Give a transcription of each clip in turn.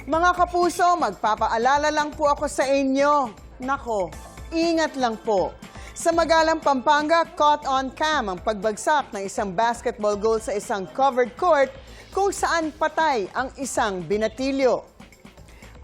Mga kapuso, magpapaalala lang po ako sa inyo. Nako, ingat lang po. Sa Magalang, Pampanga, caught on cam ang pagbagsak ng isang basketball goal sa isang covered court kung saan patay ang isang binatilyo.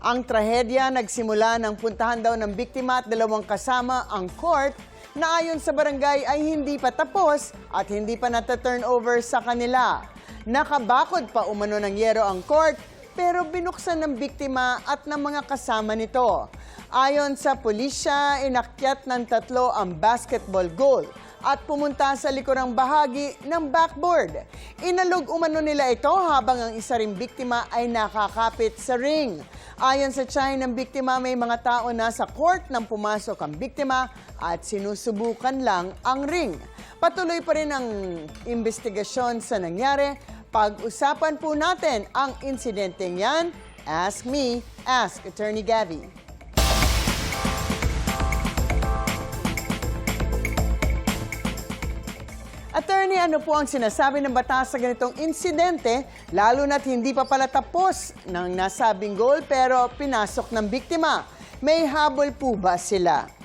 Ang trahedya nagsimula ng puntahan daw ng biktima at dalawang kasama ang court na ayon sa barangay ay hindi pa tapos at hindi pa nata-turn over sa kanila. Nakabakod pa umano ng yero ang court pero binuksan ng biktima at ng mga kasama nito. Ayon sa pulisya, inakyat ng tatlo ang basketball goal at pumunta sa likurang bahagi ng backboard. Inalog umano nila ito habang ang isa ring biktima ay nakakapit sa ring. Ayon sa tiyahin ng biktima, may mga tao na sa court nang pumasok ang biktima at sinusubukan lang ang ring. Patuloy pa rin ang investigasyon sa nangyari. Pag-usapan po natin ang insidenteng yan. Ask me, ask Attorney Gabby. Attorney, ano po ang sinasabi ng batas sa ganitong insidente, lalo na't hindi pa pala tapos ng nasabing goal pero pinasok ng biktima? May habol po ba sila?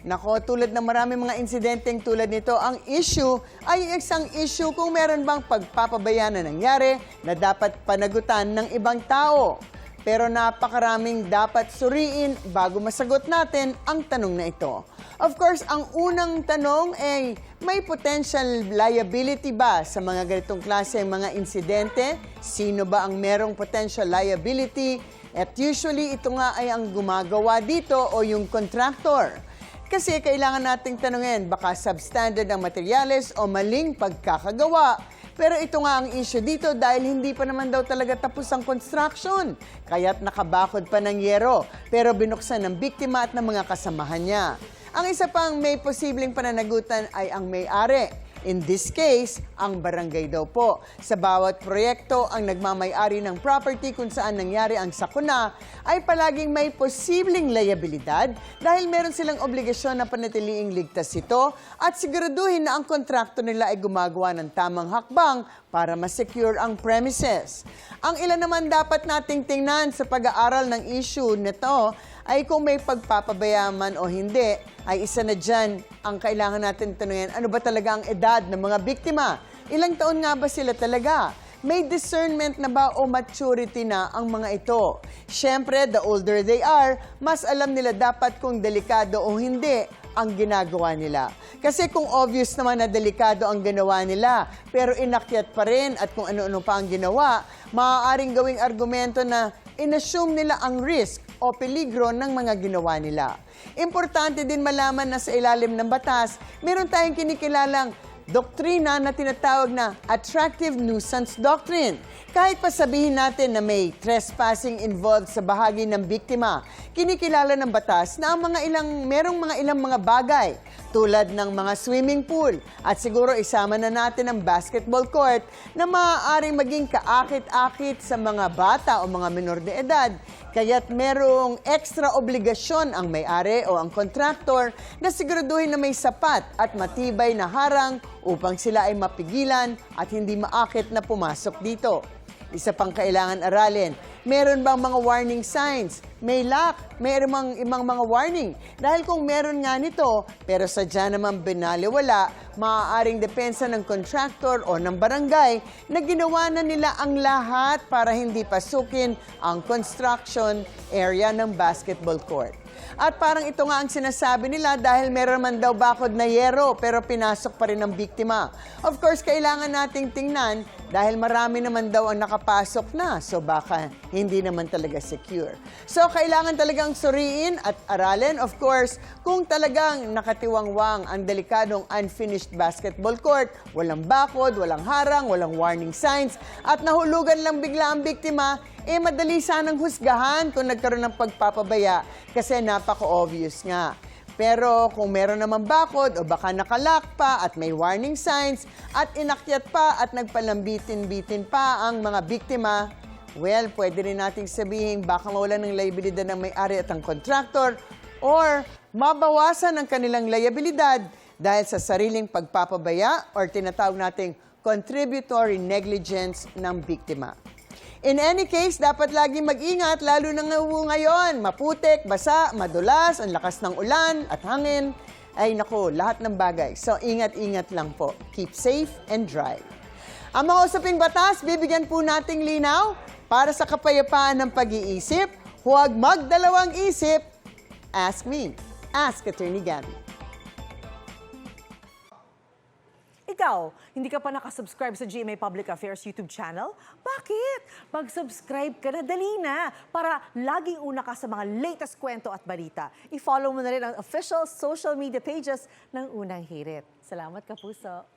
Nako, tulad ng maraming mga insidenteng tulad nito, ang issue ay isang issue kung meron bang pagpapabaya na nangyari na dapat panagutan ng ibang tao. Pero napakaraming dapat suriin bago masagot natin ang tanong na ito. Of course, ang unang tanong ay may potential liability ba sa mga ganitong klase ng mga insidente? Sino ba ang merong potential liability? At usually, ito nga ay ang gumagawa dito o yung contractor. Kasi kailangan nating tanungin, baka substandard ang materyales o maling pagkakagawa. Pero ito nga ang issue dito dahil hindi pa naman daw talaga tapos ang construction. Kaya't nakabakod pa ng yero, pero binuksan ng biktima at ng mga kasamahan niya. Ang isa pang may posibleng pananagutan ay ang may-ari. In this case, ang barangay daw po. Sa bawat proyekto, ang nagmamay-ari ng property kung saan nangyari ang sakuna ay palaging may posibleng liabilidad dahil meron silang obligasyon na panatiliing ligtas ito at siguraduhin na ang kontrakto nila ay gumagawa ng tamang hakbang para ma-secure ang premises. Ang ilan naman dapat nating tingnan sa pag-aaral ng issue nito ay kung may pagpapabayaman o hindi, ay isa na dyan ang kailangan natin tanungin, ano ba talaga ang edad ng mga biktima? Ilang taon nga ba sila talaga? May discernment na ba o maturity na ang mga ito? Siyempre, the older they are, mas alam nila dapat kung delikado o hindi ang ginagawa nila. Kasi kung obvious naman na delikado ang ginawa nila, pero inakyat pa rin at kung ano-ano pa ang ginawa, maaaring gawing argumento na inassume nila ang risk o peligro ng mga ginawa nila. Importante din malaman na sa ilalim ng batas, meron tayong kinikilalang doktrina na tinatawag na attractive nuisance doctrine. Kahit pa sabihin natin na may trespassing involved sa bahagi ng biktima, kinikilala ng batas na ang merong mga ilang mga bagay tulad ng mga swimming pool at siguro isama na natin ang basketball court na maaaring maging kaakit-akit sa mga bata o mga menor de edad. Kaya't merong extra obligasyon ang may-ari o ang kontraktor na siguraduhin na may sapat at matibay na harang upang sila ay mapigilan at hindi maakit na pumasok dito. Isa pang kailangan aralin, meron bang mga warning signs? May lock, meron bang ibang mga warning? Dahil kung meron nga nito, pero sadya naman binaliwala, maaaring depensa ng contractor o ng barangay na ginawa na nila ang lahat para hindi pasukin ang construction area ng basketball court. At parang ito nga ang sinasabi nila dahil meron man daw bakod na yero pero pinasok pa rin ng biktima. Of course, kailangan nating tingnan dahil marami naman daw ang nakapasok na so baka hindi naman talaga secure. So kailangan talagang suriin at aralin, of course, kung talagang nakatiwangwang ang delikadong unfinished basketball court, walang bakod, walang harang, walang warning signs at nahulugan lang bigla ang biktima, madali sanang husgahan kung nagkaroon ng pagpapabaya kasi napaka-obvious nga. Pero kung meron naman bakod o baka nakalock pa at may warning signs at inakyat pa at nagpalambitin-bitin pa ang mga biktima, well, pwede rin nating sabihin baka mawalan ng liabilidad ng may-ari at ang contractor or mabawasan ang kanilang liabilidad dahil sa sariling pagpapabaya or tinatawag nating contributory negligence ng biktima. In any case, dapat lagi mag-ingat, lalo na ngayon. Maputik, basa, madulas, ang lakas ng ulan at hangin. Ay nako, lahat ng bagay. So ingat-ingat lang po. Keep safe and dry. Ang mga usaping batas, bibigyan po nating linaw para sa kapayapaan ng pag-iisip. Huwag magdalawang isip. Ask me. Ask Attorney Gabby. Ikaw, hindi ka pa nakasubscribe sa GMA Public Affairs YouTube channel? Bakit? Mag-subscribe ka na, dali na, para laging una ka sa mga latest kwento at balita. I-follow mo na rin ang official social media pages ng Unang Hirit. Salamat, Kapuso.